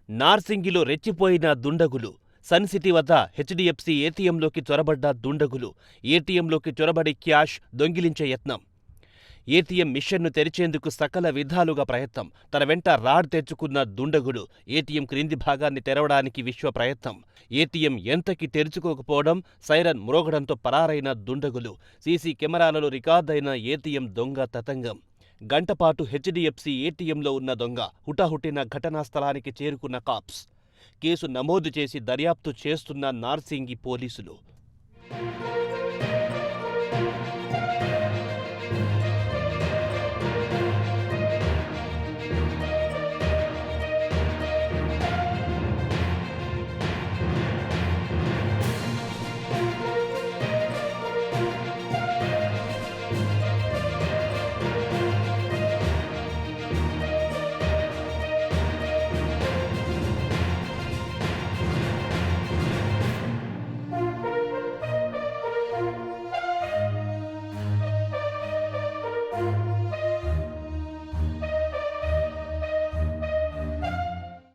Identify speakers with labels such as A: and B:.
A: నార్సింగిలో రెచ్చిపోయిన దుండగులు. Sun city వద్ద HDFC ఏటీఎంలోకి చొరబడ్డ దుండగులు. ఏటీఎంలోకి చొరబడి క్యాష్ దొంగిలించే యత్నం. ఏటీఎం మిషన్ను తెరిచేందుకు సకల విధాలుగా ప్రయత్నం. తన వెంట రాడ్ తెచ్చుకున్న దుండగుడు. ఏటీఎం క్రింది భాగాన్ని తెరవడానికి విశ్వ ప్రయత్నం. ఏటీఎం ఎంతకి తెరుచుకోకపోవడం, సైరన్ మ్రోగడంతో పరారైన దుండగులు. సీసీ కెమెరాలలో రికార్డైన ఏటీఎం దొంగ తతంగం. గంటపాటు హెచ్డిఎఫ్సి ఏటీఎంలో ఉన్న దొంగ. హుటాహుటిన ఘటనా స్థలానికి చేరుకున్న కాప్స్. కేసు నమోదు చేసి దర్యాప్తు చేస్తున్న నార్సింగి పోలీసులు.